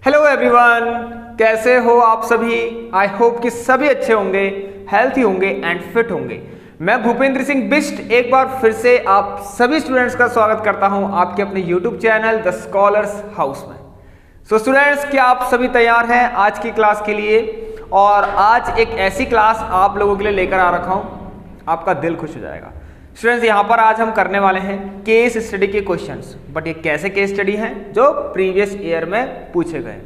Hello everyone, कैसे हो आप सभी। आई होप कि सभी अच्छे होंगे, हेल्थी होंगे एंड फिट होंगे। मैं भूपेंद्र सिंह बिष्ट एक बार फिर से आप सभी स्टूडेंट्स का स्वागत करता हूं आपके अपने YouTube channel the scholars house में। सो स्टूडेंट्स, क्या आप सभी तैयार हैं आज की क्लास के लिए? और आज एक ऐसी क्लास आप लोगों के लिए लेकर आ रखा हूं, आपका दिल खुश हो जाएगा। स्टूडेंट्स, यहाँ पर आज हम करने वाले हैं केस स्टडी के क्वेश्चंस। बट ये कैसे केस स्टडी हैं? जो प्रीवियस ईयर में पूछे गए।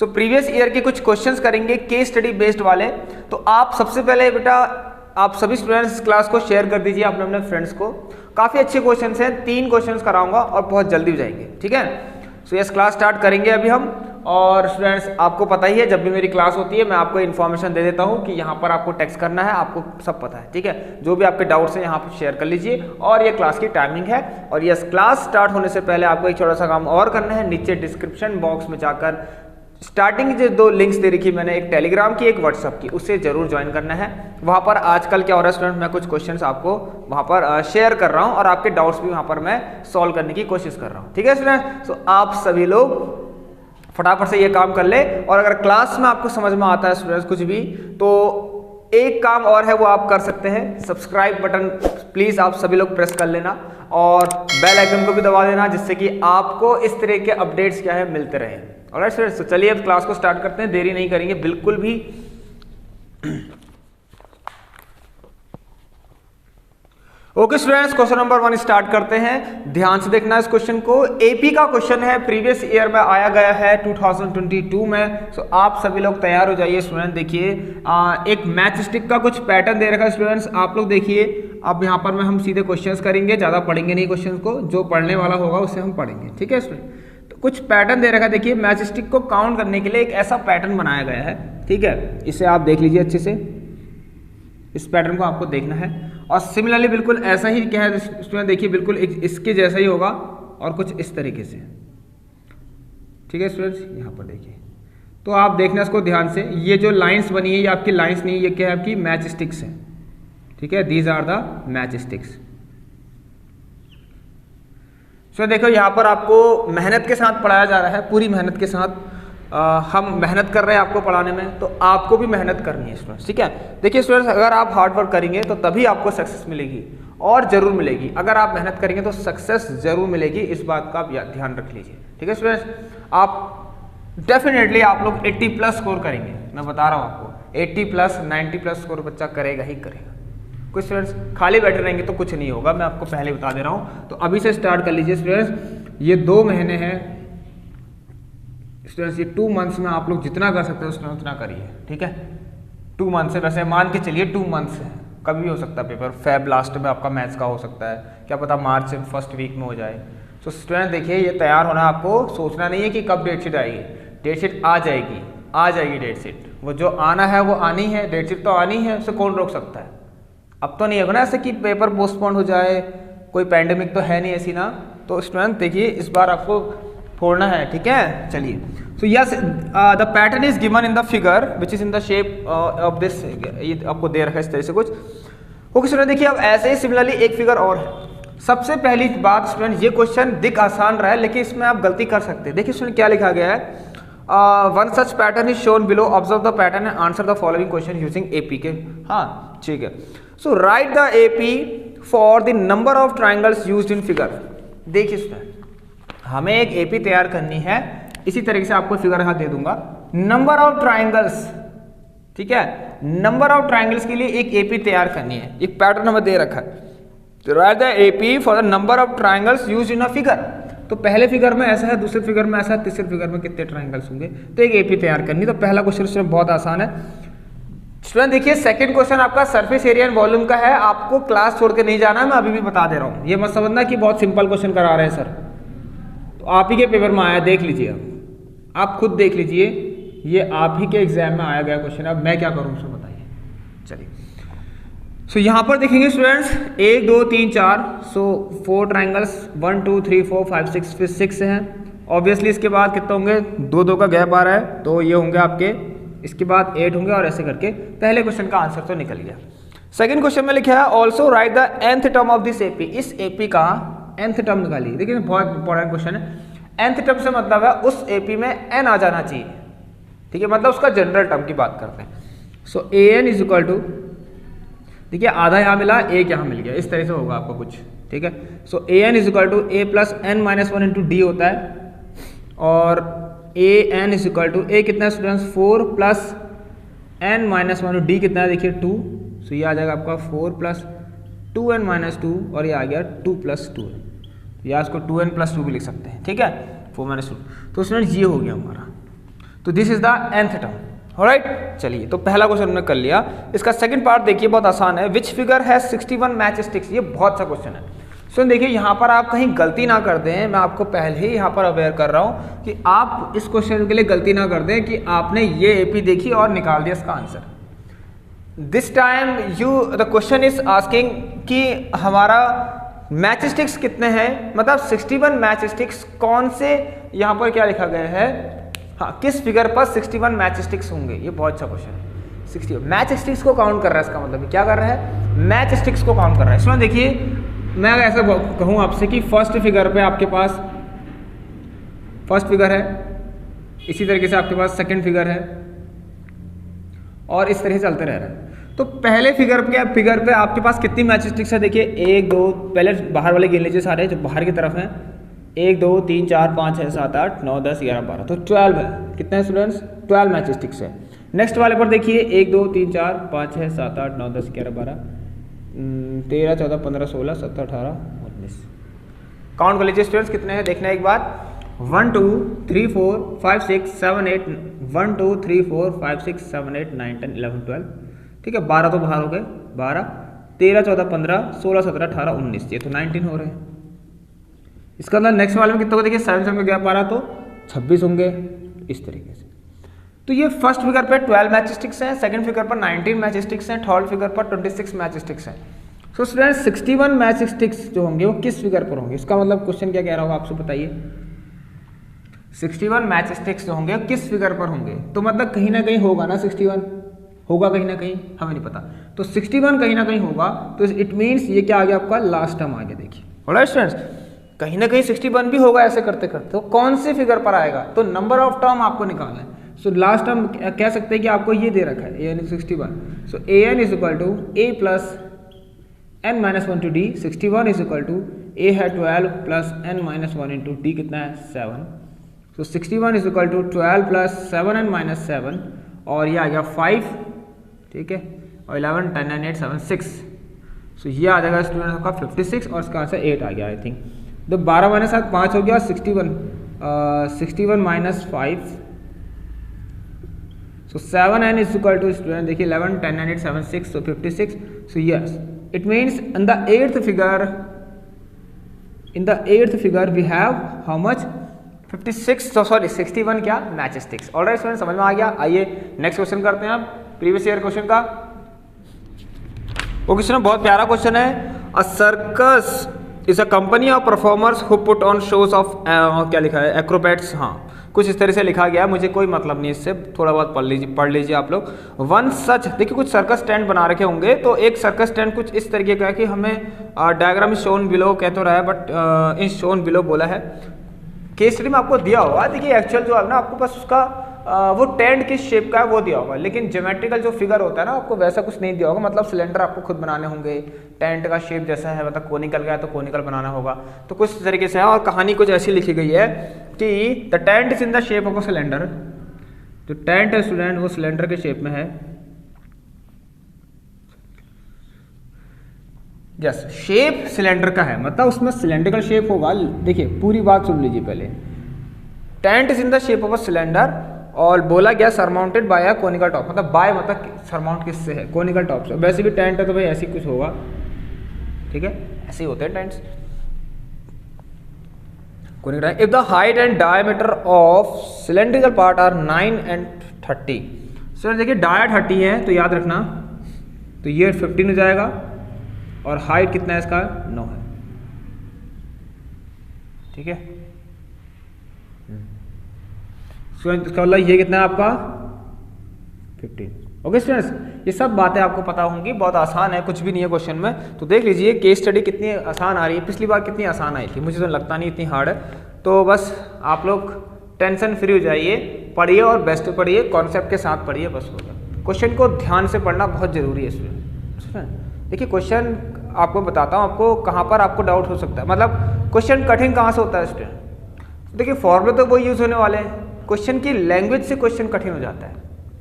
सो प्रीवियस ईयर के कुछ क्वेश्चंस करेंगे केस स्टडी बेस्ड वाले। तो आप सबसे पहले बेटा आप सभी स्टूडेंट्स क्लास को शेयर कर दीजिए अपने अपने फ्रेंड्स को। काफ़ी अच्छे क्वेश्चंस हैं, 3 क्वेश्चंस कराऊंगा और बहुत जल्दी हो जाएंगे, ठीक है। सो यस, क्लास स्टार्ट करेंगे अभी हम। और स्टूडेंट्स, आपको पता ही है जब भी मेरी क्लास होती है मैं आपको इन्फॉर्मेशन दे देता हूँ कि यहाँ पर आपको टेक्स्ट करना है, आपको सब पता है, ठीक है। जो भी आपके डाउट्स हैं यहाँ पर शेयर कर लीजिए। और ये क्लास की टाइमिंग है। और यस, क्लास स्टार्ट होने से पहले आपको एक छोटा सा काम और करना है। नीचे डिस्क्रिप्शन बॉक्स में जाकर स्टार्टिंग जो 2 लिंक्स दे रखी मैंने, एक टेलीग्राम की एक व्हाट्सअप की, उससे जरूर ज्वाइन करना है। वहाँ पर आजकल क्या हो रहा है स्टूडेंट, मैं कुछ क्वेश्चंस आपको वहाँ पर शेयर कर रहा हूँ और आपके डाउट्स भी वहाँ पर मैं सॉल्व करने की कोशिश कर रहा हूँ, ठीक है स्टूडेंट। सो आप सभी लोग फटाफट से ये काम कर ले। और अगर क्लास में आपको समझ में आता है स्टूडेंट्स कुछ भी, तो एक काम और है वो आप कर सकते हैं। सब्सक्राइब बटन प्लीज आप सभी लोग प्रेस कर लेना और बेल आइकन को भी दबा देना, जिससे कि आपको इस तरह के अपडेट्स क्या है मिलते रहे। ऑलराइट स्टूडेंट्स, तो चलिए अब क्लास को स्टार्ट करते हैं, देरी नहीं करेंगे बिल्कुल भी। Okay students, question number 1 start करते हैं। ध्यान से देखना इस क्वेश्चन को। एपी का क्वेश्चन है, प्रीवियस ईयर में आया गया है 2022 में। सो आप सभी लोग तैयार हो जाइए स्टूडेंट। देखिए एक मैच स्टिक का कुछ पैटर्न दे रखा है स्टूडेंट्स, आप लोग देखिए। अब यहाँ पर हम सीधे क्वेश्चंस करेंगे, ज़्यादा पढ़ेंगे नहीं क्वेश्चन को, जो पढ़ने वाला होगा उससे हम पढ़ेंगे, ठीक है स्टूडेंट। तो कुछ पैटर्न दे रखा है, देखिए मैच स्टिक को काउंट करने के लिए एक ऐसा पैटर्न बनाया गया है, ठीक है। इसे आप देख लीजिए अच्छे से, इस पैटर्न को आपको देखना है। और सिमिलरली बिल्कुल ऐसा ही क्या है स्टूडेंट, देखिए बिल्कुल इसके जैसा ही होगा और कुछ इस तरीके से, ठीक है स्टूडेंट्स। यहाँ पर देखिए, तो आप देखना इसको ध्यान से। ये जो लाइंस बनी है ये आपकी लाइंस नहीं, ये क्या है आपकी मैच स्टिक्स है, ठीक है। These are the match sticks. So देखो यहाँ पर आपको मेहनत के साथ पढ़ाया जा रहा है, पूरी मेहनत के साथ हम मेहनत कर रहे हैं आपको पढ़ाने में, तो आपको भी मेहनत करनी है स्टूडेंट्स, ठीक है। देखिए स्टूडेंट्स, अगर आप हार्ड वर्क करेंगे तो तभी आपको सक्सेस मिलेगी, और जरूर मिलेगी। अगर आप मेहनत करेंगे तो सक्सेस जरूर मिलेगी, इस बात का आप ध्यान रख लीजिए, ठीक है स्टूडेंट्स। आप डेफिनेटली आप लोग 80+ स्कोर करेंगे, मैं बता रहा हूँ आपको। 80+, 90+ स्कोर बच्चा करेगा ही करेगा। कुछ स्टूडेंट्स खाली बैठे रहेंगे तो कुछ नहीं होगा, मैं आपको पहले बता दे रहा हूँ। तो अभी से स्टार्ट कर लीजिए स्टूडेंट्स। ये 2 महीने हैं स्टूडेंट्स, ये 2 मंथ्स में आप लोग जितना कर सकते हो उतना करिए, ठीक है। 2 मंथ से, वैसे मान के चलिए 2 मंथ्स है, कभी भी हो सकता है पेपर। फेब लास्ट में आपका मैथ्स का हो सकता है, क्या पता मार्च से फर्स्ट वीक में हो जाए। तो स्टूडेंट देखिए, ये तैयार होना, आपको सोचना नहीं है कि कब डेट शीट आएगी। डेट शीट आ जाएगी डेट शीट। वो जो आना है वो आनी है, डेट शीट तो आनी है, उसे कौन रोक सकता है। अब तो नहीं होगा ना ऐसे कि पेपर पोस्टपोन हो जाए, कोई पैंडेमिक तो है नहीं ऐसी ना। तो स्टूडेंट देखिए, इस बार आपको फोड़ना है, ठीक है। चलिए, so yes, the pattern is given in the figure which is in the shape of this. ये आपको दे रखा है इस तरह से कुछ। ओके स्टूडेंट, देखिए अब ऐसे ही सिमिलरली एक फिगर और है। सबसे पहली बात स्टूडेंट, ये क्वेश्चन दिख आसान रहा है लेकिन इसमें आप गलती कर सकते हैं। देखिए स्टूडेंट क्या लिखा गया है, one such pattern is shown below, observe the pattern and answer the following question using AP के। हाँ ठीक है। So write the AP for the number of triangles used in figure. देखिए स्टूडेंट, हमें एक एपी तैयार करनी है, इसी तरीके से आपको फिगर यहां दे दूंगा। नंबर ऑफ ट्राइंगल्स, ठीक है, नंबर ऑफ ट्राइंगल्स के लिए एक एपी तैयार करनी है, एक पैटर्न हमें दे रखा है। Right the AP for the number of triangles used in a figure. तो पहले फिगर में ऐसा है, दूसरे फिगर में ऐसा है, तीसरे फिगर में कितने ट्राइंगल्स होंगे, तो एक एपी तैयार करनी। तो पहला क्वेश्चन बहुत आसान है स्टूडेंट। देखिए सेकंड क्वेश्चन आपका सरफेस एरिया एंड वॉल्यूम का है, आपको क्लास छोड़ के नहीं जाना है, मैं अभी भी बता दे रहा हूँ। ये मत समझना कि बहुत सिंपल क्वेश्चन करा रहे हैं सर, तो आप ही के पेपर में आया, देख लीजिए, आप खुद देख लीजिए, ये आप ही के एग्जाम में आया गया क्वेश्चन। अब मैं क्या करूँ उसको बताइए। चलिए, सो यहाँ पर देखेंगे स्टूडेंट्स 1 2 3 4, सो 4 ट्राइंगल्स 1 2 3 4 5 6, फिर 6 हैं। ऑब्वियसली इसके बाद कितने होंगे, 2 2 का गैप आ रहा है, तो ये होंगे आपके, इसके बाद 8 होंगे, और ऐसे करके पहले क्वेश्चन का आंसर तो निकल गया। सेकंड क्वेश्चन में लिखा है also right the nth term of this AP. इस एपी का nth टर्म निकालिए। देखिए बहुत इंपॉर्टेंट क्वेश्चन है। nth टर्म से मतलब है उस AP में n आ जाना चाहिए, ठीक है, मतलब उसका जनरल टर्म की बात करते हैं। सो an इज इक्वल टू, देखिए आधा यहाँ मिला, एक यहाँ मिल गया, इस तरह से होगा आपको कुछ, ठीक है। So an is equal to a plus n minus 1 into D होता है, और an is equal to a कितना है students 4 plus n minus 1 D कितना है देखिए 2। सो ये आ जाएगा आपका 4 प्लस 2n माइनस 2, और ये आ गया 2 प्लस 2, या इसको 2n प्लस 2 भी लिख सकते हैं, ठीक है, 4 माइनस 2। तो स्टूडेंट्स ये हो गया हमारा, तो this is the nth term. Alright, चलिए तो पहला क्वेश्चन हमने कर लिया। इसका सेकंड पार्ट देखिए, बहुत आसान है। विच फिगर है 61 मैच स्टिक्स, ये बहुत सा क्वेश्चन है। सो देखिए यहाँ पर आप कहीं गलती ना कर दें, मैं आपको पहले ही यहाँ पर अवेयर कर रहा हूँ कि आप इस क्वेश्चन के लिए गलती ना कर दें कि आपने ये एपी देखी और निकाल दिया इसका answer. This time the question is asking कि हमारा मैच स्टिक्स कितने हैं, मतलब 61 मैच स्टिक्स कौन से, यहाँ पर क्या लिखा गया है, हाँ, किस फिगर पर 61 मैच स्टिक्स होंगे। ये बहुत अच्छा क्वेश्चन है। 61 मैच स्टिक्स को काउंट कर रहा है, इसका मतलब क्या कर रहा है, मैच स्टिक्स को काउंट कर रहा है। इसमें देखिए मैं अगर ऐसा कहूँ आपसे कि फर्स्ट फिगर पे आपके पास फर्स्ट फिगर है, इसी तरीके से आपके पास सेकंड फिगर है, और इस तरह से चलते रह रहे हैं। तो पहले फिगर पे आपके पास कितनी मैच स्टिक्स है, देखिए 1 2, पहले बाहर वाले गिन लीजिए सारे जो बाहर की तरफ हैं, 1 2 3 4 5 6 7 8 9 10 11 12, तो 12 है। कितने हैं स्टूडेंट्स, 12 मैच स्टिक्स है। नेक्स्ट वाले पर देखिए 1 2 3 4 5 6 7 8 9 10 11 12 13 14 15 16 17 18 19, काउंट कर लीजिए स्टूडेंट्स कितने हैं, देखना एक बार, 1 2 3 4 5 6 7 8 1 2 3 4 5 6 7 8 9 10 11 12, ठीक है, 12 तो बाहर हो गए, 12 13 14 15 16 17 18 19, ये तो 19 हो रहे हैं। इसका अंदर नेक्स्ट वाले में कितना होगा, देखिए 7 से गैप आ रहा तो 26 होंगे, इस तरीके से। तो ये फर्स्ट फिगर पर 12 मैच स्टिक्स हैं, सेकंड फिगर पर 19 मैच स्टिक्स हैं, थर्ड फिगर पर 26 मैच स्टिक्स हैं। सो स्टूडेंट्स 61 मैच स्टिक्स जो होंगे वो किस फिगर पर होंगे, इसका मतलब क्वेश्चन क्या कह रहा होगा आपसे बताइए। 61 मैच स्टिक्स जो होंगे किस फिगर पर होंगे, तो मतलब कहीं ना कहीं होगा ना, 61 होगा कहीं ना कहीं, हमें नहीं पता, तो 61 कहीं ना कहीं होगा, तो इट मीन्स ये क्या आ गया आपका लास्ट टर्म आ गया। देखिए ऑलराइट स्टूडेंट्स, कहीं ना कहीं 61 भी होगा ऐसे करते करते, तो कौन से फिगर पर आएगा, तो नंबर ऑफ टर्म आपको निकालना है। सो लास्ट टर्म कह सकते हैं कि आपको ये दे रखा है an 61, so an is equal to a plus n minus 1 to D, 61 is equal to a है 12 plus n minus 1 into D कितना है 7, so 61 is equal to 12 plus 7n minus 7, और ये आ गया 5, ठीक है, और 11 10 9 8 7 6, सो ये आ जाएगा स्टूडेंट आपका 56, और इसका आंसर 8 आ गया आई थिंक। तो 12 माइनस 7 5 हो गया, 61 minus 5, so 7n is equal to student देखिए 11 10 9 8 7 6, so 56, so yes it means in the eighth figure we have how much 56, so sorry 61 क्या मैच स्टिक्स। ऑलराइट स्टूडेंट, समझ में आ गया। आइए नेक्स्ट क्वेश्चन करते हैं आप प्रीवियस ईयर क्वेश्चन का। वो क्वेश्चन बहुत प्यारा क्वेश्चन है। अ circus is a company of performers who put on shows of, क्या लिखा है, एक्रोबैट्स, हाँ कुछ इस तरह से लिखा गया, मुझे कोई मतलब नहीं इससे, थोड़ा बहुत पढ़ लीजिए आप लोग। वन सच, देखिए कुछ सर्कस स्टैंड बना रखे होंगे, तो एक सर्कस स्टैंड कुछ इस तरीके का है कि हमें डायग्राम शोन बिलो कह तो रहा है, बट इन शोन बिलो बोला है, केस स्टडी में आपको दिया होगा। देखिए एक्चुअल जो है ना आपको बस उसका वो टेंट किस शेप का है वो दिया होगा, लेकिन ज्योमेट्रिकल जो फिगर होता है ना आपको वैसा कुछ नहीं दिया होगा, मतलब सिलेंडर आपको खुद बनाने होंगे, टेंट का शेप जैसा है, मतलब कोनिकल का है तो कोनिकल बनाना होगा, तो कुछ तरीके से है। और कहानी कुछ ऐसी लिखी गई है कि the tent is in the shape of a cylinder, जो टेंट है स्टूडेंट वो सिलेंडर के शेप में है। यस, शेप सिलेंडर का है, मतलब उसमें सिलेंड्रिकल शेप होगा। देखिए पूरी बात सुन लीजिए पहले, tent is in the shape of a cylinder, और बोला गया surmounted bye a conical top, मतलब बाय मतलब सरमाउंट किससे है, कोनिकल टॉप से। वैसे भी टेंट है तो भाई ऐसे ही कुछ होगा, ठीक है, ऐसे ही होते हैं tents. Conical, if the height and diameter of cylindrical part are 9 and 30, sir देखिए डाया 30 है तो याद रखना, तो ये 15 हो जाएगा, और हाइट कितना है इसका 9 है, ठीक है। इसका मतलब ये कितना है आपका 15, ओके स्टूडेंट्स, ये सब बातें आपको पता होंगी, बहुत आसान है, कुछ भी नहीं है क्वेश्चन में। तो देख लीजिए केस स्टडी कितनी आसान आ रही है, पिछली बार कितनी आसान आई थी, मुझे तो लगता नहीं इतनी हार्ड है। तो बस आप लोग टेंशन फ्री हो जाइए, पढ़िए और बेस्ट पढ़िए, कॉन्सेप्ट के साथ पढ़िए, बस हो गया। क्वेश्चन को ध्यान से पढ़ना बहुत जरूरी है स्टूडेंट। देखिए क्वेश्चन आपको बताता हूँ, आपको कहाँ पर आपको डाउट हो सकता है, मतलब क्वेश्चन कठिन कहाँ से होता है स्टूडेंट। देखिए फॉर्मूले तो वही यूज होने वाले हैं, क्वेश्चन की लैंग्वेज से क्वेश्चन कठिन हो जाता है,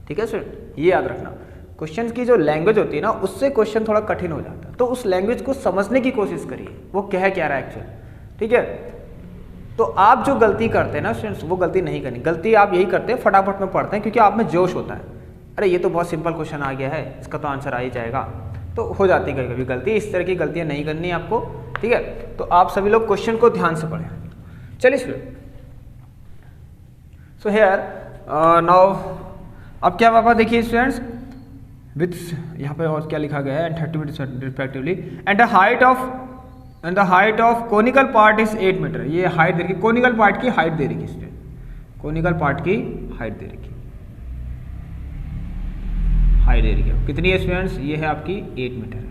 ठीक है स्टूडेंट, ये याद रखना। क्वेश्चन की जो लैंग्वेज होती है ना, उससे क्वेश्चन थोड़ा कठिन हो जाता है, तो उस लैंग्वेज को समझने की कोशिश करिए, वो कह क्या रहा है एक्चुअल, ठीक है। तो आप जो गलती करते हैं ना स्टूडेंट्स, वो गलती नहीं करनी। गलती आप यही करते हैं, फटाफट में पढ़ते हैं क्योंकि आप में जोश होता है, अरे ये तो बहुत सिंपल क्वेश्चन आ गया है, इसका तो आंसर आ ही जाएगा, तो हो जाती है कभी कभी गलती। इस तरह की गलतियाँ नहीं करनी है आपको, ठीक है। तो आप सभी लोग क्वेश्चन को ध्यान से पढ़ें। चलिए स्टूडेंट, सो हेयर नाउ अब क्या पापा देखिए स्टूडेंट्स, विथ यहाँ पे और क्या लिखा गया है, and 30 respectively, and the height of conical part is 8 metre. ये हाइट दे रखी, कोनिकल पार्ट की हाइट दे रखी स्टूडेंट, कोनिकल पार्ट की हाइट दे रखी, हाइट दे रखी है कितनी है स्टूडेंट्स, ये है आपकी 8 मीटर है।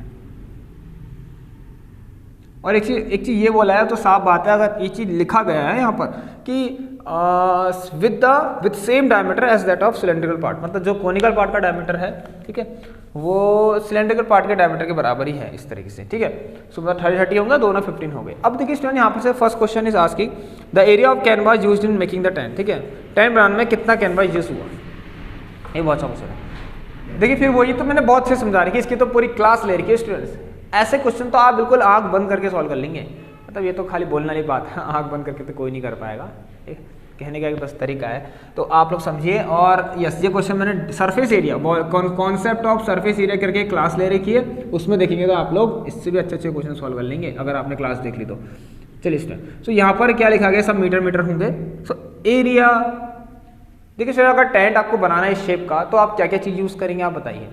और एक चीज ये बोला है, तो साफ बात है, अगर ये चीज लिखा गया है यहाँ पर कि with same diameter as that of cylindrical part, मतलब जो कोनिकल पार्ट का डायमीटर है, ठीक है, वो सिलेंड्रिकल पार्ट के डायमीटर के बराबर ही है, इस तरीके से, ठीक है। सो 30 होगा, दोनों 15 हो गए। अब देखिए स्टूडेंट यहाँ पर से first question is asking the area of canvas used in making the tent, ठीक है, टेंट बनाने में कितना कैनवास यूज हुआ, ये बहुत अच्छा क्वेश्चन है। देखिए फिर वही तो मैंने बहुत से समझा रही है, इसकी तो पूरी क्लास ले रखी है स्टूडेंट्स। ऐसे क्वेश्चन तो आप बिल्कुल आंख बंद करके सॉल्व कर लेंगे, मतलब ये तो खाली बोलने वाली बात है, आंख बंद करके तो कोई नहीं कर पाएगा, कहने का एक बस तरीका है। तो आप लोग समझिए। और यस, ये क्वेश्चन मैंने surface area, concept of surface area करके क्लास ले रखी है, उसमें देखेंगे तो आप लोग इससे भी अच्छे अच्छे क्वेश्चन सॉल्व कर लेंगे अगर आपने क्लास देख ली तो। चलिए स्टार्ट। सो यहाँ पर क्या लिखा गया, सब मीटर होंगे। सो एरिया, देखिए सर अगर टेंट आपको बनाना है इस शेप का, तो आप क्या क्या चीज़ यूज़ करेंगे आप बताइए।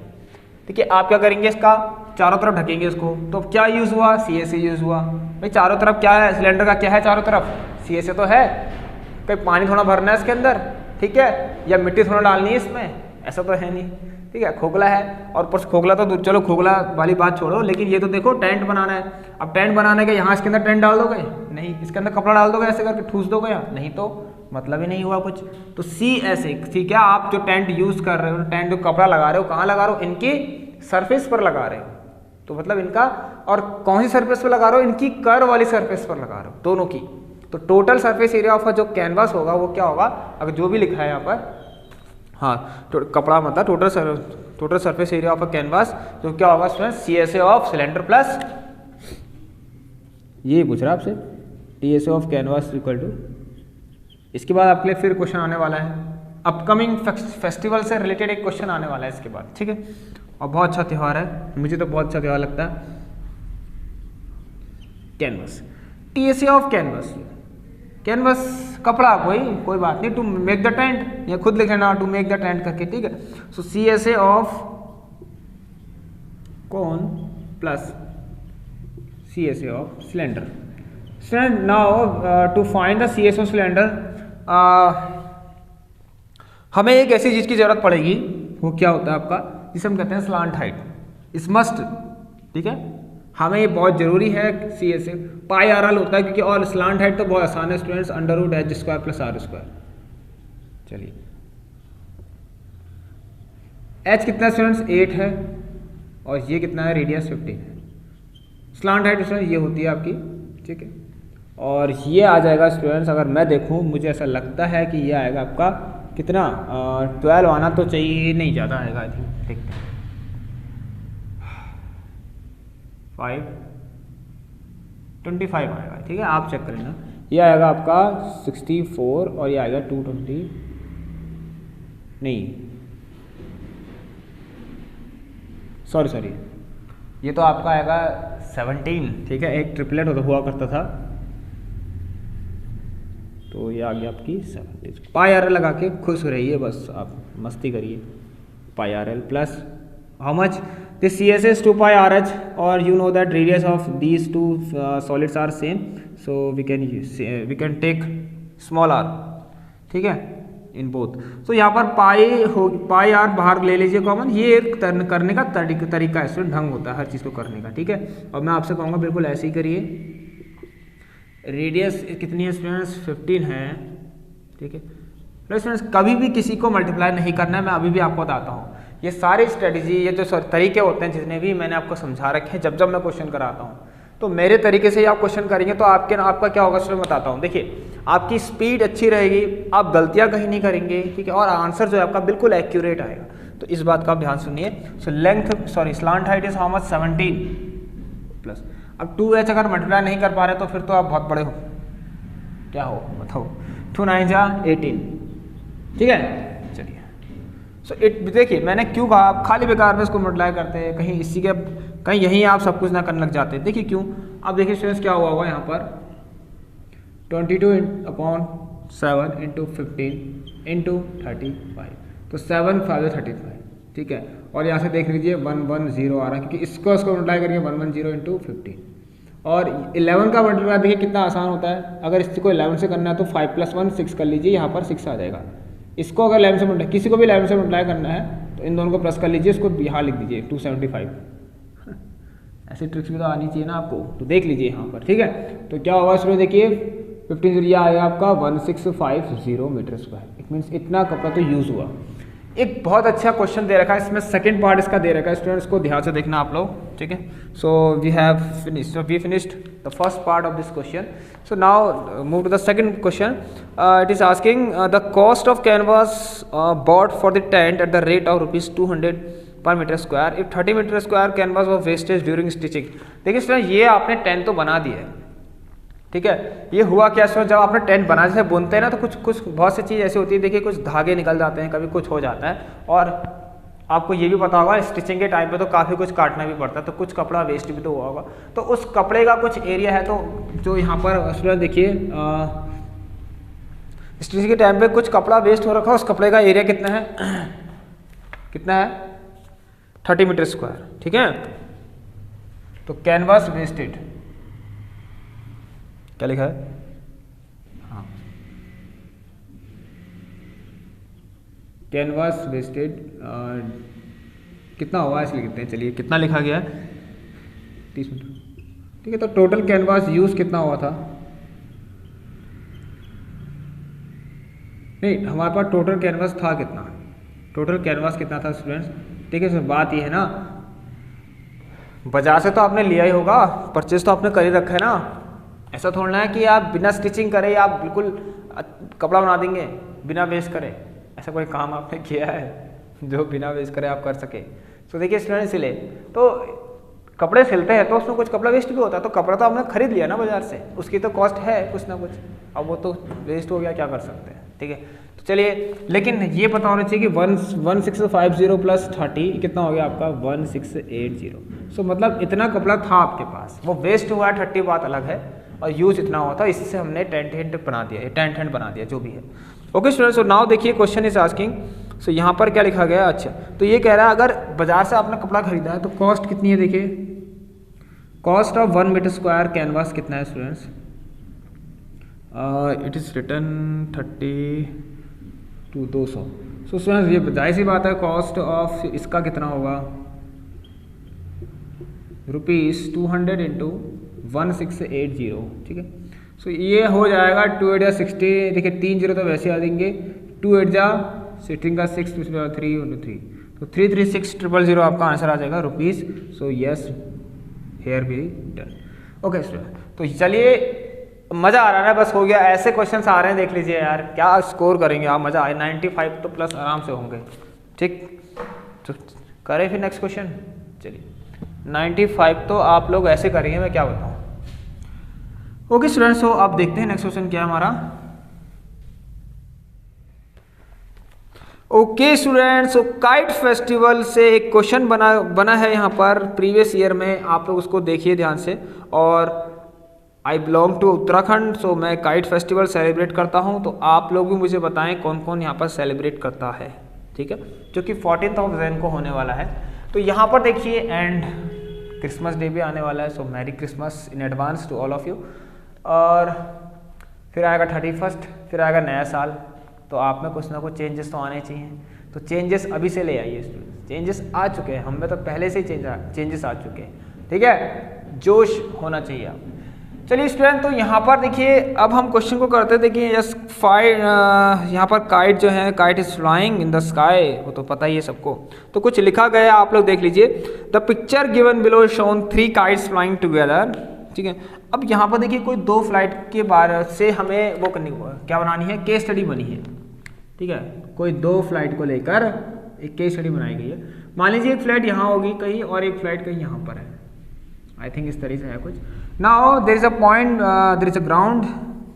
देखिए आप क्या करेंगे, इसका चारों तरफ ढकेंगे इसको, तो क्या यूज़ हुआ, CSA यूज़ हुआ। भाई चारों तरफ क्या है, सिलेंडर का क्या है चारों तरफ, CSA तो है। कहीं पानी थोड़ा भरना है इसके अंदर, ठीक है, या मिट्टी थोड़ा डालनी है इसमें, ऐसा तो है नहीं, ठीक है। खोखला है, और ऊपर से खोखला तो चलो खोखला वाली बात छोड़ो, लेकिन ये तो देखो टेंट बनाना है। अब टेंट बनाने के यहाँ इसके अंदर टेंट डाल दोगे, नहीं, इसके अंदर कपड़ा डाल दोगे ऐसे करके ठूस दोगे, या नहीं, तो मतलब ही नहीं हुआ कुछ। तो CSA, ठीक है, आप जो टेंट यूज कर रहे हो, टेंट जो कपड़ा लगा रहे हो, कहाँ लगा रहे हो, इनकी सरफेस पर लगा रहे हो, तो मतलब इनका, और कौन सी सरफेस पर लगा रहे हो, इनकी कर्व वाली सरफेस पर लगा रहे हो, दोनों की। तो टोटल सरफेस एरिया ऑफ जो कैनवास होगा वो क्या होगा, अगर जो भी लिखा है यहाँ पर, हाँ तो कपड़ा मतलब total surface area of a canvas, तो क्या होगा student, CSA of cylinder plus, ये पूछ रहा है आपसे, TSA of canvas equal to. इसके बाद आपके लिए फिर क्वेश्चन आने वाला है, अपकमिंग फेस्टिवल से रिलेटेड एक क्वेश्चन आने वाला है इसके बाद, ठीक है। और बहुत अच्छा त्यौहार है, मुझे तो बहुत अच्छा त्यौहार लगता है, canvas. TSA of canvas, canvas कपड़ा, कोई बात नहीं, टू मेक द टेंट, या खुद लिख लेना टू मेक द टेंट करके, ठीक है। So CSA of cone plus CSA of cylinder. Now to find the CSA of cylinder, हमें एक ऐसी चीज की जरूरत पड़ेगी, वो क्या होता है आपका, जिसे हम कहते हैं स्लांट हाइट, इस मस्ट, ठीक है, हमें ये बहुत जरूरी है। CSA पाई RL होता है क्योंकि, और स्लांट हाइट तो बहुत आसान है स्टूडेंट्स, √H² + R²। चलिए H कितना स्टूडेंट्स, 8 है, और ये कितना है, रेडियस 15 है। स्लांट हाइट स्टूडेंट्स ये होती है आपकी, ठीक है, और ये आ जाएगा स्टूडेंट्स, अगर मैं देखूं मुझे ऐसा लगता है कि ये आएगा आपका कितना, 12 आना तो चाहिए, नहीं ज़्यादा आएगा आई थिंक, देखते हैं 25 आएगा, ठीक है, आप चेक करें ना। ये आएगा आपका 64, और ये आएगा 220, नहीं सॉरी, ये तो आपका आएगा 17, ठीक है, एक ट्रिपलेट हुआ करता था, तो ये आ गया आपकी 70। पाई RL लगा के खुश रहिए, बस आप मस्ती करिए। पाई RL plus how much, this CSA is 2 pi RH, और you know that radius of these two solids are same, so we can take small r, ठीक है, इन बोथ। तो यहाँ पर पाई आर बाहर ले लीजिए कॉमन, ये एक करने का तरीका है, इसमें ढंग होता है हर चीज़ को करने का, ठीक है। और मैं आपसे कहूँगा बिल्कुल ऐसे ही करिए। रेडियस कितनी है स्टूडेंट्स, 15 है, ठीक है। तो स्टूडेंट्स कभी भी किसी को मल्टीप्लाई नहीं करना है, मैं अभी भी आपको बताता हूँ। ये सारी स्ट्रेटजी, ये जो तरीके होते हैं जितने भी मैंने आपको समझा रखे हैं, जब मैं क्वेश्चन कराता हूँ तो मेरे तरीके से ही आप क्वेश्चन करेंगे तो आपका क्या होगा स्टूडेंट बताता हूँ। देखिए आपकी स्पीड अच्छी रहेगी, आप गलतियाँ कहीं नहीं करेंगे, ठीक है, और आंसर जो है आपका बिल्कुल एक्यूरेट आएगा। तो इस बात का आप ध्यान सुनिए। So slant height is how much, 17 plus. अब 2h अगर मल्टीप्लाई नहीं कर पा रहे तो फिर तो आप बहुत बड़े हो, क्या हो बताओ, 2 9 जा 18, ठीक है। चलिए सो देखिए मैंने क्यों कहा आप खाली बेकार में इसको मल्टीप्लाई करते हैं, कहीं इसी के कहीं यहीं आप सब कुछ ना करने लग जाते हैं। देखिए क्यों, अब देखिए स्टूडेंट्स क्या हुआ होगा यहाँ पर 22/7 × 15 × 35, तो 7 5 35, ठीक है। और यहाँ से देख लीजिए 110 आ रहा है, क्योंकि इसको मल्टीप्लाई करिए 110 × 15, और 11 का मल्टीप्लाई देखिए कितना आसान होता है। अगर इसको 11 से करना है तो 5 + 1 6 कर लीजिए, यहाँ पर 6 आ जाएगा। इसको अगर 11 से मल्टीप्लाई, किसी को भी 11 से मल्टीप्लाई करना है तो इन दोनों को प्लस कर लीजिए, इसको यहाँ लिख दीजिए 275। ऐसी ट्रिक्स भी तो आनी चाहिए ना आपको, तो देख लीजिए यहाँ पर, ठीक है। तो क्या होगा इसमें देखिए 15 ये आएगा आपका 1650 मीटर स्क्वायर। इट मीन्स इतना कपड़ा तो यूज़ हुआ। एक बहुत अच्छा क्वेश्चन दे रखा है इसमें, सेकंड पार्ट इसका दे रखा है, स्टूडेंट्स को ध्यान से देखना आप लोग, ठीक है। So we finished the first part of this question. So now move to the second question. It is asking the cost of canvas bought for the tent at the rate of ₹200 per metre square if 30 metre square canvas of wastage during stitching. देखिए student ये आपने tent तो बना दिया है, ठीक है। ये हुआ क्या स्टूडेंट, जब आपने टेंट बना जैसे बुनते हैं ना तो कुछ बहुत सी चीज़ ऐसी होती है, देखिए कुछ धागे निकल जाते हैं, कभी कुछ हो जाता है, और आपको ये भी पता होगा स्टिचिंग के टाइम पे तो काफ़ी कुछ काटना भी पड़ता है, तो कुछ कपड़ा वेस्ट भी तो हुआ होगा। तो उस कपड़े का कुछ एरिया है, तो जो यहाँ पर स्टूडेंट देखिए स्टिचिंग के टाइम पे कुछ कपड़ा वेस्ट हो रखा है, उस कपड़े का एरिया कितना है, कितना है 30 मीटर स्क्वायर, ठीक है। तो कैनवास वेस्टेड क्या लिखा है, हाँ कैनवास वेस्टेड कितना होगा ऐसे लिखते हैं। चलिए कितना लिखा गया है 30 मीटर, ठीक है। तो टोटल कैनवास यूज कितना हुआ था, नहीं हमारे पास टोटल कैनवास था कितना, टोटल कैनवास कितना था स्टूडेंट्स, ठीक है। इसमें बात ये है ना, बाजार से तो आपने लिया ही होगा, परचेज तो आपने कर ही रखा है ना। ऐसा थोड़ा है कि आप बिना स्टिचिंग करे आप बिल्कुल कपड़ा बना देंगे बिना वेस्ट करे, ऐसा कोई काम आपने किया है जो बिना वेस्ट करे आप कर सके। तो देखिए स्टूडेंट सिले तो कपड़े सिलते हैं तो उसमें कुछ कपड़ा वेस्ट भी होता है, तो कपड़ा तो आपने खरीद लिया ना बाजार से, उसकी तो कॉस्ट है कुछ ना कुछ, अब वो तो वेस्ट हो गया, क्या कर सकते हैं, ठीक है। तो चलिए लेकिन ये पता होना चाहिए कि 1650 + 30 कितना हो गया आपका 1680। सो मतलब इतना कपड़ा था आपके पास, वो वेस्ट हुआ 30 बात अलग है, और यूज इतना हुआ था, इससे हमने टेंट हैंड बना दिया, टेंट हैंड बना दिया जो भी है। ओके स्टूडेंट्स, सो नाउ देखिए क्वेश्चन इज आस्किंग, सो यहाँ पर क्या लिखा गया, अच्छा तो ये कह रहा है अगर बाजार से आपने कपड़ा खरीदा है तो कॉस्ट कितनी है, देखिए cost of 1 metre square canvas कितना है students, it is written 30 to 200। सो स्टूडेंट्स ये जाहिर सी बात है कॉस्ट ऑफ इसका कितना होगा ₹200 × 1680, ठीक है। सो ये हो जाएगा 2 8 60, देखिए 3 0 तो वैसे आ देंगे, 2 8 जा 16 का 6 3 3, तो 336,000 आपका आंसर आ जाएगा रुपीज़। सो यस हेयर भी डन। ओके स्टूडेंट, तो चलिए मज़ा आ रहा है, बस हो गया, ऐसे क्वेश्चंस आ रहे हैं देख लीजिए यार, क्या स्कोर करेंगे आप, मज़ा आए, 95 तो प्लस आराम से होंगे, ठीक। तो करें फिर नेक्स्ट क्वेश्चन, चलिए 95 तो आप लोग ऐसे करेंगे, मैं क्या बताऊँ। ओके स्टूडेंट्स, तो आप देखते हैं नेक्स्ट क्वेश्चन क्या है हमारा। ओके स्टूडेंट्स, तो काइट फेस्टिवल से एक क्वेश्चन बना है यहाँ पर प्रीवियस ईयर में, आप लोग उसको देखिए ध्यान से। और आई बिलोंग टू उत्तराखंड, सो मैं काइट फेस्टिवल सेलिब्रेट करता हूँ, तो आप लोग भी मुझे बताएं कौन कौन यहाँ पर सेलिब्रेट करता है, ठीक है, जो कि 14 जैन को होने वाला है। तो यहाँ पर देखिए एंड क्रिसमस डे भी आने वाला है, so merry Christmas in advance to all of you. और फिर आएगा 31st, फिर आएगा नया साल, तो आप में कुछ ना कुछ चेंजेस तो आने चाहिए। तो चेंजेस अभी से ले आइए स्टूडेंट्स, चेंजेस आ चुके हैं, हम में तो पहले से ही चेंजेस आ चुके हैं, ठीक है, जोश होना चाहिए आप। चलिए स्टूडेंट, तो यहाँ पर देखिए अब हम क्वेश्चन को करते हैं। देखिए जस्ट फाइव, यहाँ पर काइट जो है, kite is flying in the sky, वो तो पता ही है सबको। तो कुछ लिखा गया आप लोग देख लीजिए, the picture given below shown 3 kites flying together, ठीक है। अब यहाँ पर देखिए कोई 2 फ्लाइट के बारे से हमें वो करनी, क्या बनानी है, केस स्टडी बनी है, ठीक है। कोई 2 फ्लाइट को लेकर एक केस स्टडी बनाई गई है। मान लीजिए एक फ्लाइट यहाँ होगी कहीं और एक फ्लाइट कहीं यहाँ पर है, आई थिंक इस तरीके से है कुछ। Now there is a point, there is a ground,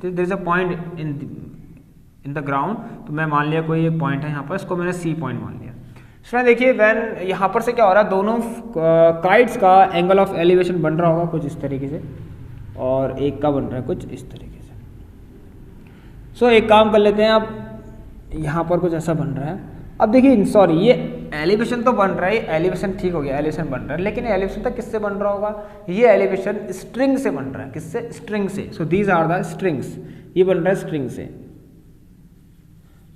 there is a point in the ground. तो मैं मान लिया कोई एक पॉइंट है यहाँ पर, इसको मैंने सी पॉइंट मान लिया। इसमें देखिए व्हेन यहाँ पर से क्या हो रहा है, दोनों काइट्स का एंगल ऑफ एलिवेशन बन रहा होगा कुछ इस तरीके से, और एक का बन रहा है कुछ इस तरीके से। सो एक काम कर लेते हैं, अब यहाँ पर कुछ ऐसा बन रहा है। अब देखिए सॉरी, ये एलिवेशन तो बन रहा है, एलिवेशन ठीक हो गया, एलिवेशन बन रहा है, लेकिन एलिवेशन तक किससे बन रहा होगा, ये एलिवेशन स्ट्रिंग से बन रहा है। किससे, स्ट्रिंग से। So these are the strings, ये बन रहा है स्ट्रिंग से।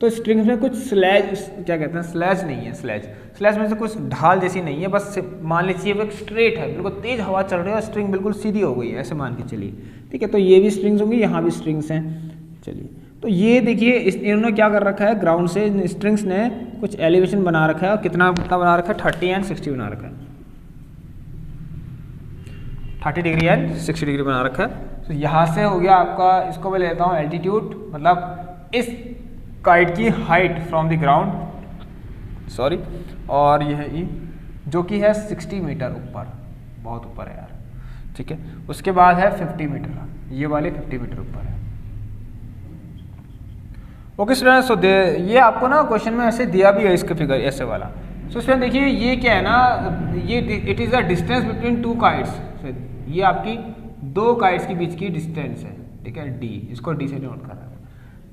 तो स्ट्रिंग्स में कुछ स्लैज, क्या कहते हैं, स्लैज नहीं है, स्लैज में से कुछ ढाल जैसी नहीं है, बस मान लीजिए वो एक स्ट्रेट है, बिल्कुल तेज हवा चल रही है और स्ट्रिंग बिल्कुल सीधी हो गई है, ऐसे मान के चलिए, ठीक है। तो ये भी स्ट्रिंग्स होंगी, यहाँ भी स्ट्रिंग्स हैं। चलिए, तो ये देखिए इन्होंने क्या कर रखा है, ग्राउंड से स्ट्रिंग्स ने कुछ एलिवेशन बना रखा है, और कितना बना रखा है, 30 एंड 60 बना रखा है, 30 डिग्री एंड 60 डिग्री बना रखा है। तो यहाँ से हो गया आपका, इसको मैं लेता हूँ एल्टीट्यूड, मतलब इस काइट की height from the ground, sorry, और यह है ई, जो कि है 60 मीटर ऊपर, बहुत ऊपर है यार, ठीक है। उसके बाद है 50 मीटर, ये वाले 50 मीटर ऊपर है। ओके स्टूडेंट, सो ये आपको ना क्वेश्चन में ऐसे दिया भी है, इसके फिगर ऐसे वाला। सो स्टूडेंट देखिए ये क्या है ना, ये it is the distance between 2 kites, ये आपकी 2 काइट्स के बीच की डिस्टेंस है, ठीक है, डी, इसको डी से नोट कर रहा है।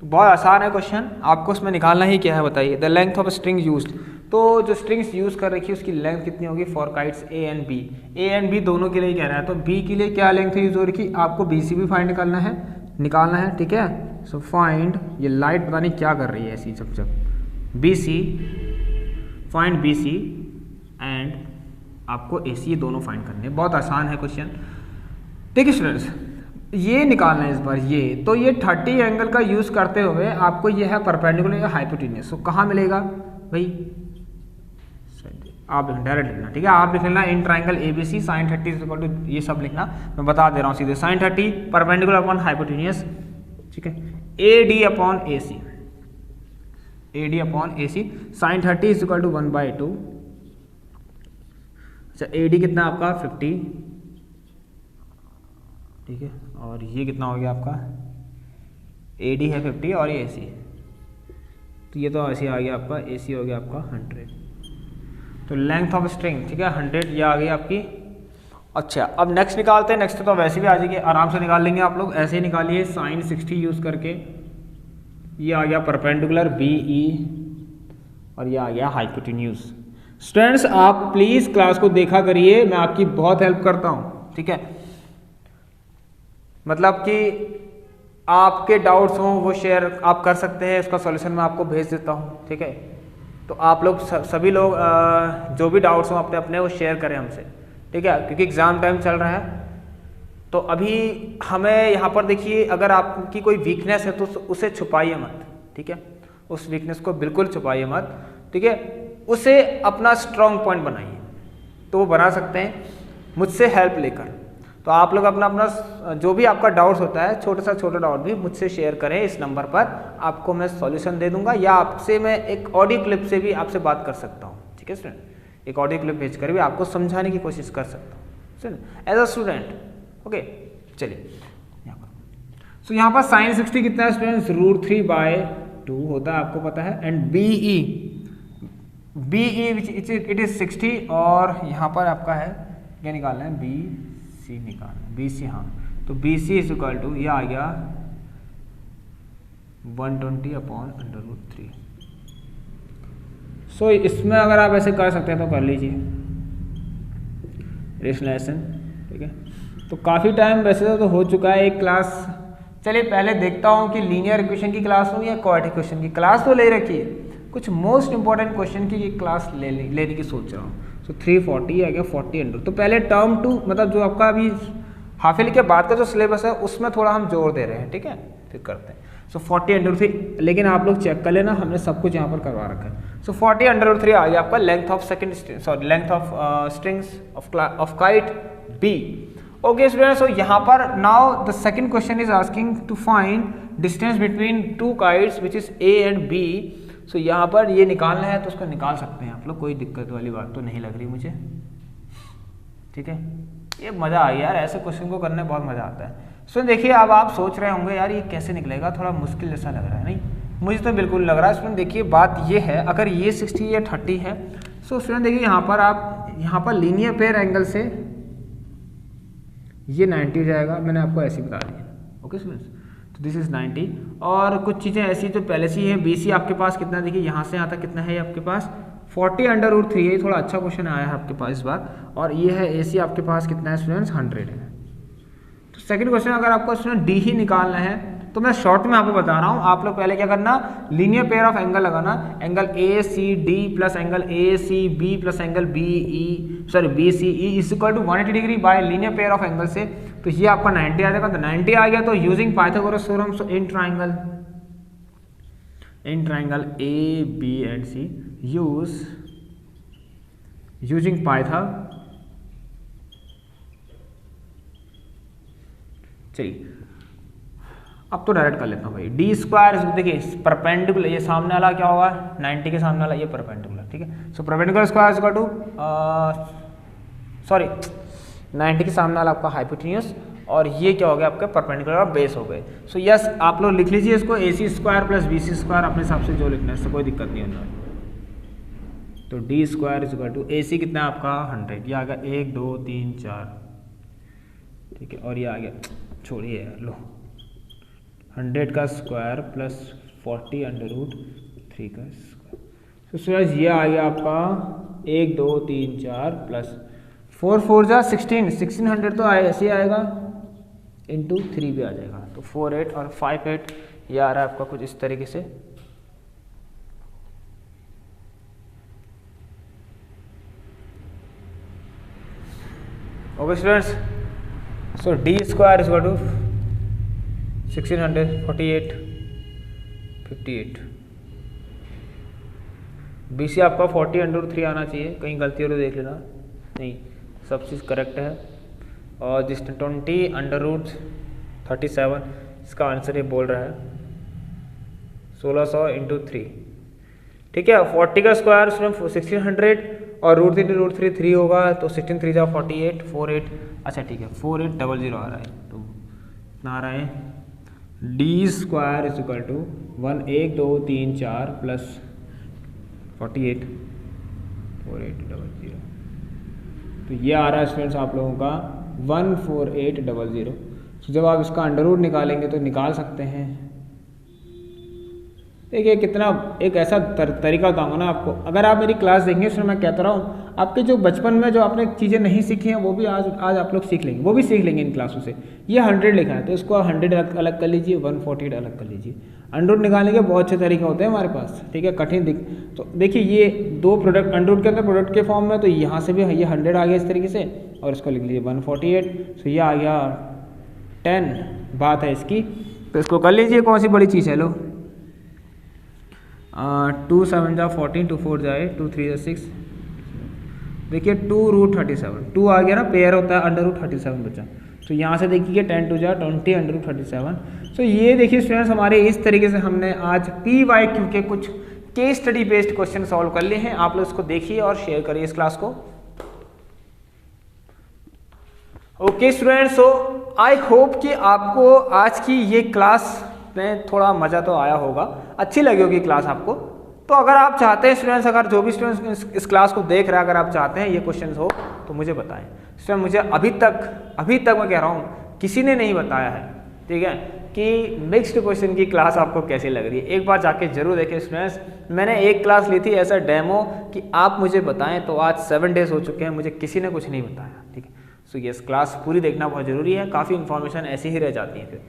तो बहुत आसान है क्वेश्चन, आपको उसमें निकालना ही क्या है बताइए। The length of string used, तो जो स्ट्रिंग्स यूज कर रखी है उसकी लेंथ कितनी होगी for kites A and B, A and B दोनों के लिए कह रहा है। तो बी के लिए क्या लेंथ यूज हो रखी, आपको बी सी भी फाइंड निकालना है, ठीक है। सो फाइंड, ये लाइट पता नहीं क्या कर रही है ऐसी जब B C, find B C and आपको ए सी, ये दोनों फाइंड करने हैं। बहुत आसान है क्वेश्चन। देखिए स्टूडेंट्स, ये निकालना है इस बार, ये तो ये 30 एंगल का यूज करते हुए आपको ये है परपेंडिकुलर या हाइपोटेन्यूस। तो कहाँ मिलेगा भाई, आप डायरेक्ट लिखना, ठीक है। आप लिख लेना in triangle ABC sin 30 equal to, ये सब लिखना, मैं बता दे रहा हूँ सीधे, sin 30 परपेंडिकुलर अपॉन हाइपोटेन्यूस, ठीक है, AD upon AC, AD upon AC, sin 30 is equal to 1/2। अच्छा, AD कितना आपका 50, ठीक है, और ये कितना हो गया आपका, AD है 50 और ये AC, तो ये तो ऐसे आ गया आपका, AC हो गया आपका 100। तो लेंथ ऑफ स्ट्रिंग, ठीक है, 100 ये आ गई आपकी। अच्छा, अब नेक्स्ट निकालते हैं। नेक्स्ट तो वैसे भी आ जाएगी, आराम से निकाल लेंगे आप लोग, ऐसे ही निकालिए sin 60 यूज़ करके। ये आ गया परपेंडिकुलर BE और ये आ गया हाइपोटेन्यूस। स्टूडेंट्स आप प्लीज़ क्लास को देखा करिए, मैं आपकी बहुत हेल्प करता हूँ, ठीक है। मतलब कि आपके डाउट्स हों वो शेयर आप कर सकते हैं, उसका सॉल्यूशन मैं आपको भेज देता हूँ, ठीक है। तो आप लोग सभी लोग जो भी डाउट्स हों अपने अपने वो शेयर करें हमसे, ठीक है, क्योंकि एग्ज़ाम टाइम चल रहा है। तो अभी हमें यहाँ पर देखिए, अगर आपकी कोई वीकनेस है तो उसे छुपाइए मत, ठीक है, उस वीकनेस को बिल्कुल छुपाइए मत, ठीक है, उसे अपना स्ट्रॉन्ग पॉइंट बनाइए। तो वो बना सकते हैं मुझसे हेल्प लेकर। तो आप लोग अपना अपना जो भी आपका डाउट्स होता है, छोटा डाउट भी मुझसे शेयर करें इस नंबर पर, आपको मैं सॉल्यूशन दे दूंगा, या आपसे मैं एक ऑडियो क्लिप से भी आपसे बात कर सकता हूँ, ठीक है स्टूडेंट, एक ऑडियो क्लिप भेज कर भी आपको समझाने की कोशिश कर सकता हूँ एज अ स्टूडेंट, ओके। चलिए यहाँ पर, सो यहाँ पर sin 60 कितना है स्टूडेंट्स, √3/2 होता है, आपको पता है। And BE which it is 60, और यहाँ पर आपका है क्या निकालना है, BC निकालना है, BC, हाँ, तो BC इज इक्वल टू, ये आ गया 120/√3। सो इसमें अगर आप ऐसे कर सकते हैं तो कर लीजिए रेशनलाइजेशन, ठीक है। तो काफ़ी टाइम वैसे तो हो चुका है, एक क्लास चलिए पहले देखता हूँ कि लीनियर इक्वेशन की क्लास लूँ या क्वाड्रेटिक इक्वेशन की क्लास। तो ले रखी है, कुछ मोस्ट इंपॉर्टेंट क्वेश्चन की क्लास लेने की सोच रहा हूँ। सो 340 आ गया 40 तो पहले टर्म 2 मतलब जो आपका अभी हाफ ईयरली के बाद का जो सिलेबस है उसमें थोड़ा हम जोर दे रहे हैं, ठीक है, फिर करते हैं। सो 40√3, लेकिन आप लोग चेक कर लेना, हमने सब कुछ यहाँ पर करवा रखा है। सो 40√3 आ गया आपका length of length of strings of kite B. Okay students, so यहाँ पर now the second question is asking to find distance between two kites which is A and B. So यहाँ पर ये निकालना है तो उसको निकाल सकते हैं आप लोग, कोई दिक्कत वाली बात तो नहीं लग रही मुझे, ठीक है। ये मज़ा आ गया यार, ऐसे क्वेश्चन को करने बहुत मज़ा आता है। सो देखिए अब आप सोच रहे होंगे यार ये कैसे निकलेगा, थोड़ा मुश्किल जैसा लग रहा है। नहीं, मुझे तो बिल्कुल लग रहा है। स्टूडेंट देखिए बात ये है, अगर ये 60 या 30 है, सो स्टूडेंट देखिए यहाँ पर आप यहाँ पर लीनियर पेयर एंगल से ये 90 हो जाएगा, मैंने आपको ऐसे ही बता दिया। ओके स्टूडेंट्स, तो दिस इज 90। और कुछ चीज़ें ऐसी जो पहले से ही है, BC आपके पास कितना, देखिए यहाँ से यहाँ तक कितना है आपके पास 40√3 है, थोड़ा अच्छा क्वेश्चन आया है आपके पास इस बार। और ये है AC आपके पास कितना है स्टूडेंट्स, 100 है। तो सेकंड क्वेश्चन अगर आपको स्टूडेंट D ही निकालना है तो मैं शॉर्ट में आपको बता रहा हूँ, आप लोग पहले क्या करना, लीनियर पेयर ऑफ एंगल लगाना, angle ACD plus angle ACB plus angle BCE is equal to 180 degree by linear pair of angle से। तो ये आपका 90 आ जाएगा। तो 90 आ गया तो using Pythagoras theorem, so in triangle A, B and C using पाइथा। चलिए अब तो डायरेक्ट कर लेता हूँ भाई। D², देखिए परपेंडिकुलर, ये सामने वाला क्या होगा 90 के सामने वाला, ये परपेंडिकुलर, ठीक है। So perpendicular square equal to 90 के सामने वाला आपका हाइपोटेन्यूस, और ये क्या हो गया आपका परपेंडिकुलर बेस हो गए। सो यस आप लोग लिख लीजिए इसको AC² प्लस BC² अपने हिसाब से जो लिखना है, इससे कोई दिक्कत नहीं होने वाली। तो D² इक्वल टू AC कितना है आपका 100, ये आ गया 1 2 3 4, ठीक है। और ये आ गया, छोड़िए यार, लो 100 का स्क्वायर प्लस 40√3 का स्क्वायर। तो सूरज ये आ गया आपका 1 2 3 4 प्लस 4 4 जा 1600 तो ऐसे ही आएगा, इंटू 3 भी आ जाएगा। तो 4 8 और 5 8 ये आ रहा है आपका कुछ इस तरीके से। Okay students, so D² is equal to 1600 48 58। BC आपका 40√3 आना चाहिए, कहीं गलती हो तो देख लेना, नहीं सब चीज़ करेक्ट है। और जिस 20√37 इसका आंसर ये बोल रहा है 1600 × 3, ठीक है। 40 का स्क्वायर 1600 और √3 3 होगा, तो 16 3 जा 48 4 8, अच्छा ठीक है 4800 आ रहा है। तो इतना आ रहा है D² is equal to 1 2 3 4 plus 48 4800। तो ये आ रहा है स्टूडेंट्स आप लोगों का 14800। तो जब आप इसका अंडर रूट निकालेंगे तो निकाल सकते हैं। देखिए कितना एक ऐसा तरीका बताऊंगा ना आपको, अगर आप मेरी क्लास देखेंगे उसमें मैं कहता रहा हूँ, आपके जो बचपन में जो आपने चीज़ें नहीं सीखी हैं वो भी आज आप लोग सीख लेंगे, वो भी सीख लेंगे इन क्लासों से। ये 100 लिखा है तो इसको 100 अलग कर लीजिए, 148 अलग कर लीजिए। अंडर रूट निकालने के बहुत अच्छे तरीके होते हैं हमारे पास, ठीक है, कठिन तो देखिए ये दो प्रोडक्ट अंडर रूट के अंदर प्रोडक्ट के फॉर्म में, तो यहाँ से भी ये 100 आ गया इस तरीके से, और इसको लिख लीजिए 148। तो ये आ गया 10 बात है इसकी, तो इसको कर लीजिए। कौन सी बड़ी चीज़ है, लो 2 7 जा 14 2 4 जाए 2 3 जा 6, देखिए 2√37 2 आ गया ना, पेयर होता है √37 बचा। तो यहाँ से देखिए 10 2 जा 20 √37। तो ये देखिए स्टूडेंट्स हमारे इस तरीके से हमने आज PYQ के कुछ case study based question solve कर लिए हैं। आप लोग इसको देखिए और शेयर करिए इस क्लास को। Okay students, so I hope कि आपको आज की ये क्लास में थोड़ा मज़ा तो आया होगा, अच्छी लगी होगी क्लास आपको। तो अगर आप चाहते हैं स्टूडेंट्स, अगर जो भी स्टूडेंट्स इस क्लास को देख रहे हैं, अगर आप चाहते हैं ये क्वेश्चंस हो तो मुझे बताएं। स्टूडेंट मुझे अभी तक मैं कह रहा हूँ किसी ने नहीं बताया है, ठीक है, कि मिक्स्ड क्वेश्चन की क्लास आपको कैसी लग रही है। एक बार जाके जरूर देखें स्टूडेंट्स। मैंने एक क्लास ली थी ऐसा डेमो कि आप मुझे बताएं, तो आज 7 डेज हो चुके हैं, मुझे किसी ने कुछ नहीं बताया, ठीक है। सो ये क्लास पूरी देखना बहुत ज़रूरी है, काफ़ी इन्फॉर्मेशन ऐसी ही रह जाती है फिर।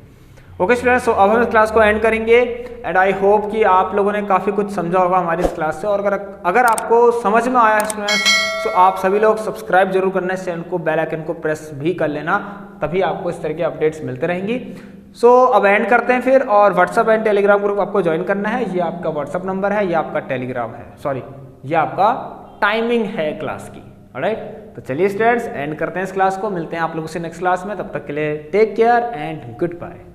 ओके स्टूडेंट्स, सो अब हम इस क्लास को एंड करेंगे एंड आई होप कि आप लोगों ने काफ़ी कुछ समझा होगा हमारी इस क्लास से। और अगर आपको समझ में आया स्टूडेंट्स तो आप सभी लोग सब्सक्राइब जरूर करना इस चैनल को, बेल आइकन को प्रेस भी कर लेना, तभी आपको इस तरह की अपडेट्स मिलते रहेंगी। सो अब एंड करते हैं फिर, और व्हाट्सअप एंड टेलीग्राम ग्रुप आपको ज्वाइन करना है। ये आपका व्हाट्सअप नंबर है, ये आपका टेलीग्राम है, सॉरी ये आपका टाइमिंग है क्लास की। ऑलराइट, तो चलिए स्टूडेंट्स एंड करते हैं इस क्लास को, मिलते हैं आप लोगों से नेक्स्ट क्लास में। तब तक के लिए take care and good bye.